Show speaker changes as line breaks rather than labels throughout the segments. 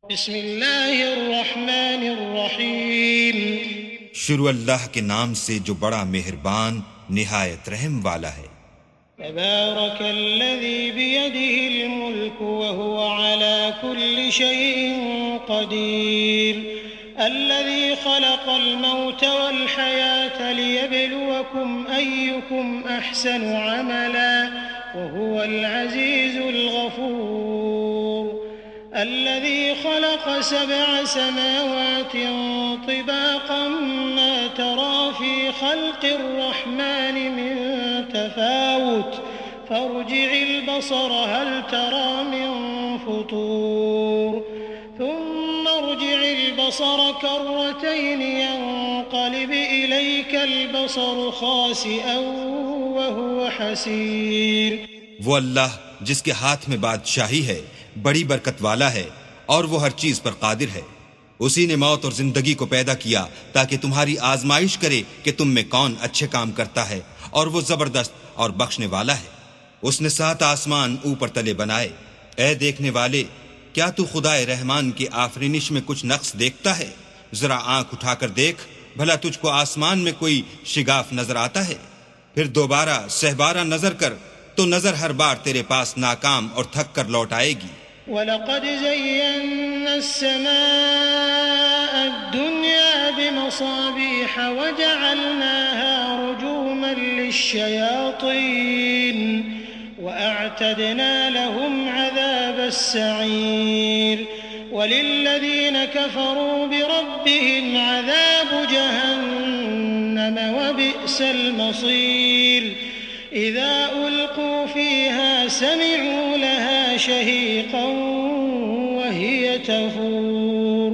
बिस्मिल्लाहिर्रहमानिर्रहीम।
शुरू अल्लाह के नाम से जो बड़ा मेहरबान निहायत रहम वाला है।
तबारकल्लज़ी बियदिहिल मुल्कु व हुवा अला कुल्लि शैइन क़दीर। अल्लज़ी खलक़ल मौत वल हयात लियब्लुवकुम अय्युकुम अहसनु अमला व हुवल अज़ीज़ुल गफ़ूर। अल्लज़ी खलक़ सबअ समावातिन तिबाक़न मा तरा फ़ी ख़ल्क़िर रहमानि मिन तफ़ावुत फ़र्जि'िल बसर हल तरा मिन फ़ुतूर थुम्मा अर्जि'िल बसर कर्रतैन यंक़लिब इलैकल बसर ख़ासिअन व हुवा हसीर।
वो अल्लाह जिसके हाथ में बादशाही है, बड़ी बरकत वाला है और वो हर चीज पर कादिर है। उसी ने मौत और जिंदगी को पैदा किया ताकि तुम्हारी आजमाइश करे कि तुम में कौन अच्छे काम करता है, और वो जबरदस्त और बख्शने वाला है। उसने 7 आसमान ऊपर तले बनाए। ऐ देखने वाले, क्या तू खुदाए रहमान की आफरीनिश में कुछ नक्स देखता है? जरा आंख उठाकर देख, भला तुझको आसमान में कोई शिगाफ नजर आता है? फिर दोबारा सहबारा नजर कर तो नजर हर बार तेरे पास नाकाम और थक कर लौट आएगी।
वलक़द ज़य्यन्ना अस्समाअ दुनिया बिमसाबीह वजअलनाहा रुजूमन लिश्शयातीन वअअतदना लहुम अज़ाबस्सईर वलिल्लज़ीन कफ़रू बिरब्बिहिम अज़ाबु जहन्नम वबिअसल मसीर। इज़ा उल्क़ू फ़ीहा समिअू लहा शहीक़न वहिय तफ़ूर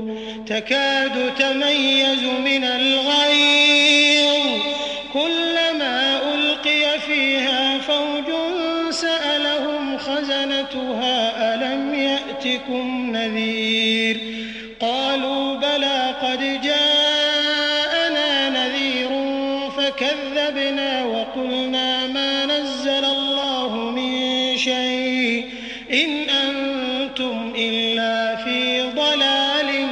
तकादु तमय्यज़ु मिनल ग़यज़ कुल्लमा उल्क़िय फ़ीहा फ़ौजुन सअलहुम ख़ज़नतुहा अलम यअतिकुम नज़ीर क़ालू बला क़द जाअना नज़ीरुन फ़कज़्ज़बना वक़ुलना मा नज़्ज़ल अल्लाहु मिन शैइन इन अंतुम इल्ला फ़ी ज़लालिन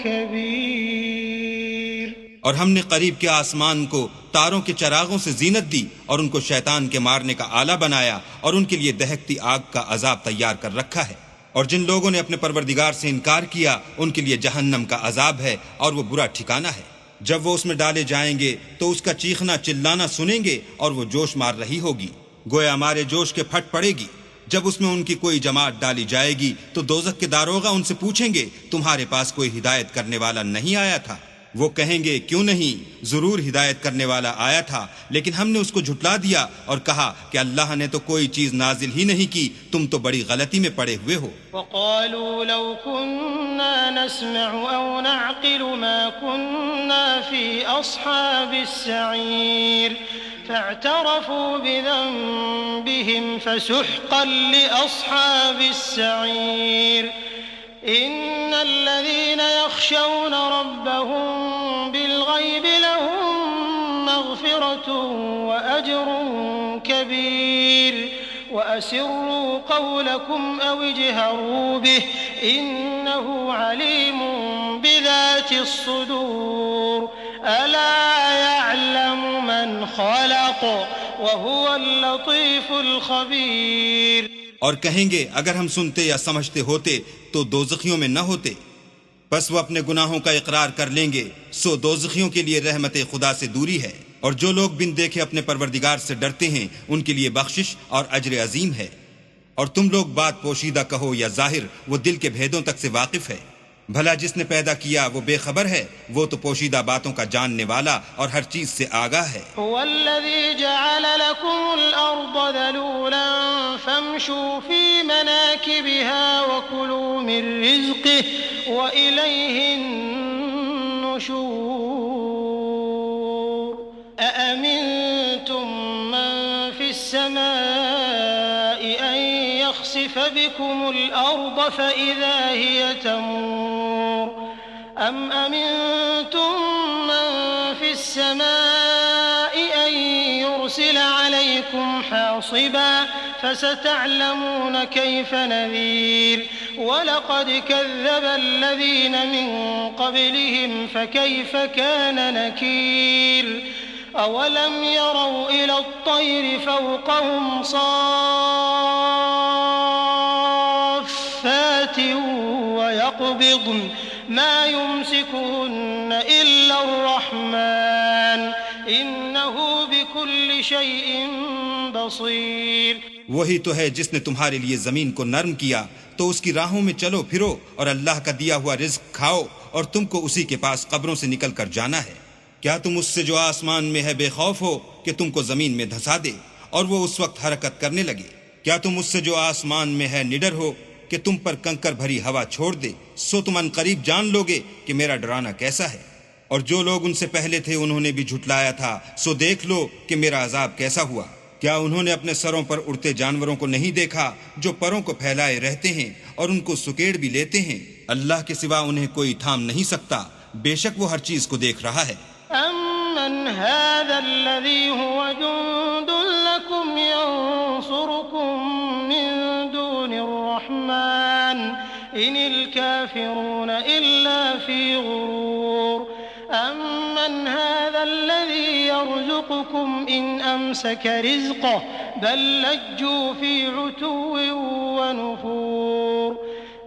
कबीर।
और हमने करीब के आसमान को तारों के चरागों से जीनत दी और उनको शैतान के मारने का आला बनाया और उनके लिए दहकती आग का अजाब तैयार कर रखा है। और जिन लोगों ने अपने परवरदिगार से इनकार किया उनके लिए जहन्नम का अजाब है और वो बुरा ठिकाना है। जब वो उसमें डाले जाएंगे तो उसका चीखना चिल्लाना सुनेंगे और वो जोश मार रही होगी, गोया हमारे जोश के फट पड़ेगी। जब उसमें उनकी कोई जमात डाली जाएगी तो दोज़ख के दारोगा उनसे पूछेंगे, तुम्हारे पास कोई हिदायत करने वाला नहीं आया था? वो कहेंगे, क्यों नहीं, जरूर हिदायत करने वाला आया था, लेकिन हमने उसको झुटला दिया और कहा कि अल्लाह ने तो कोई चीज नाजिल ही नहीं की, तुम तो बड़ी गलती में पड़े हुए हो।
वक़ालू लौ कुन्ना नस्मअु औ नअक़िलु मा कुन्ना फ़ी अस्हाबिस्सईर फ़अतरफ़ू बिज़ंबिहिम फ़सुहक़न लिअस्हाबिस्सईर। इन्नल्लज़ीन यख़शौन रब्बहुम बिलग़ैबि लहुम मग़फ़िरतुन व अज्रुन कबीर। वअसिर्रू क़ौलकुम औ इजहरू बिहि इन्नहु अलीमुन बिज़ातिस्सुदूर। अला यअलमु मन ख़लक़ व हुवल लतीफ़ुल ख़बीर।
और कहेंगे, अगर हम सुनते या समझते होते तो दोज़खियों में न होते। बस वो अपने गुनाहों का इकरार कर लेंगे, सो दोज़खियों के लिए रहमत खुदा से दूरी है। और जो लोग बिन देखे अपने परवरदिगार से डरते हैं उनके लिए बख्शिश और अज्र अजीम है। और तुम लोग बात पोशीदा कहो या जाहिर, वो दिल के भेदों तक से वाकिफ है। भला जिसने पैदा किया वो बेखबर है? वो तो पोशीदा बातों का जानने वाला और हर चीज से आगाह है।
हुवल्लज़ी जअल लकुमुल अर्द ज़लूलन फम्शू फी मनाकिबिहा व कुलू मिन रिज़्क़िही व इलैहिन नुशूर। अअमिनतुम मन फ़िस समाइ अन यख़सिफ़ बिकुमुल अर्द फ़इज़ा हिय तमूर। अम अमिनतुम मन फ़िस समाइ अन युरसिल अलैकुम عليكم حاصبا فستعلمون كيف نذير ولقد كذب الذين من قبلهم فكيف كان نكير أولم يروا إلى الطير فوقهم صافات ويقبضن ما يمسكهن إلا الرحمن إنه بكل شيء बसीर।
वही तो है जिसने तुम्हारे लिए जमीन को नर्म किया तो उसकी राहों में चलो फिरो और अल्लाह का दिया हुआ रिज्क खाओ और तुमको उसी के पास कब्रों से निकल कर जाना है। क्या तुम उससे जो आसमान में है बेखौफ हो कि तुमको जमीन में धंसा दे और वो उस वक्त हरकत करने लगे? क्या तुम उससे जो आसमान में है निडर हो कि तुम पर कंकर भरी हवा छोड़ दे? सो तुम अनकरीब जान लोगे कि मेरा डराना कैसा है। और जो लोग उनसे पहले थे उन्होंने भी झुटलाया था, सो देख लो कि मेरा अजाब कैसा हुआ। क्या उन्होंने अपने सरों पर उड़ते जानवरों को नहीं देखा जो परों को फैलाए रहते हैं और उनको सुकेड़ भी लेते हैं? अल्लाह के सिवा उन्हें कोई थाम नहीं सकता, बेशक वो हर चीज को देख रहा है।
अम्मन हाज़ल्लज़ी हुवा जुंदुन लकुम यंसुरुकुम मिन दूनिर्रहमान इनिल काफिरून इल्ला फी गुरूर। अम्मन हाज़ल्लज़ी यरज़ुकुकुम इन अमसक रिज़क़ह बल लज्जू फी उतुव्विन व नुफूर।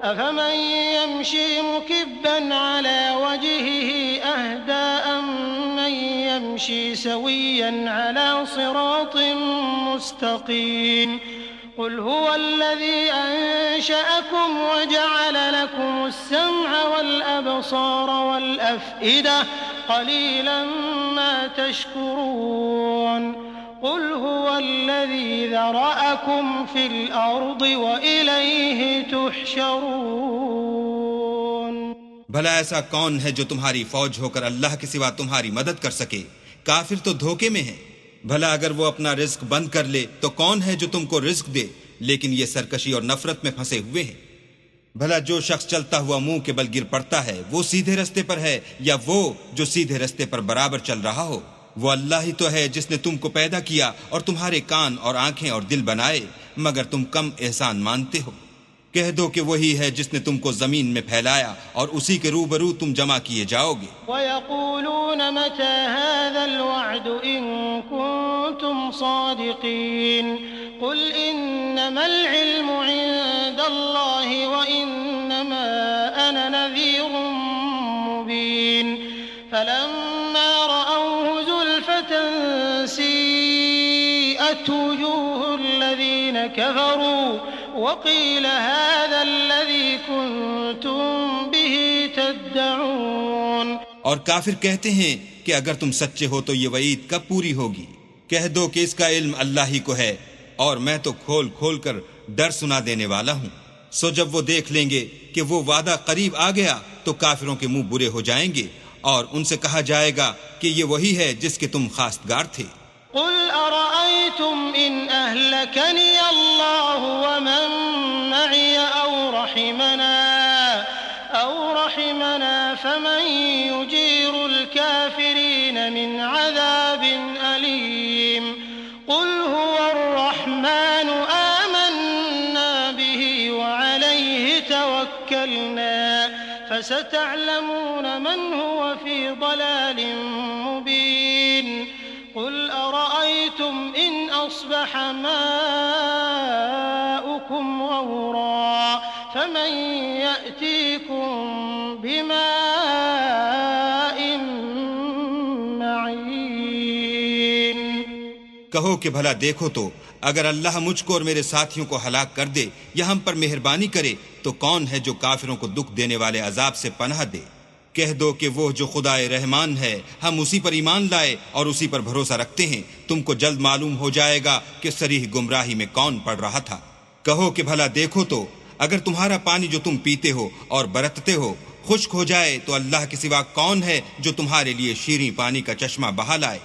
अफमन यमशी मुकिब्बन अला वजहिही अहदा अम्मन यमशी सविय्यन अला सिरातिन मुस्तक़ीम। क़ुल हुवल्लज़ी अंशअकुम वजअल लकुमुस-समअ वल-अबसार वल-अफ़इदा क़लीलन मा तशकुरून। क़ुल हुवल्लज़ी ज़रअकुम फ़िल अर्दि व इलैहि तुहशरून।
भला ऐसा कौन है जो तुम्हारी फौज होकर अल्लाह के सिवा तुम्हारी मदद कर सके? काफिर तो धोखे में है। भला अगर वो अपना रिज्क बंद कर ले तो कौन है जो तुमको रिज्क दे? लेकिन ये सरकशी और नफरत में फंसे हुए हैं। भला जो शख्स चलता हुआ मुंह के बल गिर पड़ता है वो सीधे रास्ते पर है या वो जो सीधे रास्ते पर बराबर चल रहा हो? वो अल्लाह ही तो है जिसने तुमको पैदा किया और तुम्हारे कान और आंखें और दिल बनाए, मगर तुम कम एहसान मानते हो। कह दो कि वही है जिसने तुमको जमीन में फैलाया और उसी के रूबरू तुम जमा किए जाओगे।
वयक़ूलून मता हाज़ल वअद इन कुंतुम सादिक़ीन। क़ुल इन्नमल इल्मु इंदल्लाहि व इन्नमा अना नज़ीरुम मुबीन। फलम्मा रअवहु ज़ुल्फ़तन सीअत वुजूहुल लज़ीन कफ़रू वक़ील हाज़ल्लज़ी कुंतुम बिही तद्दऊन।
और काफिर कहते हैं कि अगर तुम सच्चे हो तो ये वईद कब पूरी होगी? कह दो कि इसका इल्म अल्लाह ही को है और मैं तो खोल खोल कर डर सुना देने वाला हूँ। सो जब वो देख लेंगे कि वो वादा करीब आ गया तो काफिरों के मुंह बुरे हो जाएंगे और उनसे कहा जाएगा कि ये वही है जिसके तुम खास्तगार थे।
क़ुल अरअयतुम इन अहलकनी अल्लाहु व मन मअय औ रहिमना फमन युजीरुल काफिरीन मिन अज़ाबिन अलीम। क़ुल हुवर रहमानु आमन्ना बिही व अलैहि तवक्कलना फसतअलमून मन हुवा फी ضलालिन मुबीन। क़ुल अरअयतुम इन अस्बह माउकुम गौरा फमन यअतीकुम बिमाइन मईन।
कहो कि भला देखो तो अगर अल्लाह मुझको और मेरे साथियों को हलाक कर दे या हम पर मेहरबानी करे तो कौन है जो काफिरों को दुख देने वाले अजाब से पनाह दे? कह दो कि वो जो खुदाए रहमान है हम उसी पर ईमान लाए और उसी पर भरोसा रखते हैं। तुमको जल्द मालूम हो जाएगा कि सरीह गुमराही में कौन पड़ रहा था। कहो कि भला देखो तो अगर तुम्हारा पानी जो तुम पीते हो और बरतते हो खुश्क हो जाए तो अल्लाह के सिवा कौन है जो तुम्हारे लिए शीरीं पानी का चश्मा बहा लाए?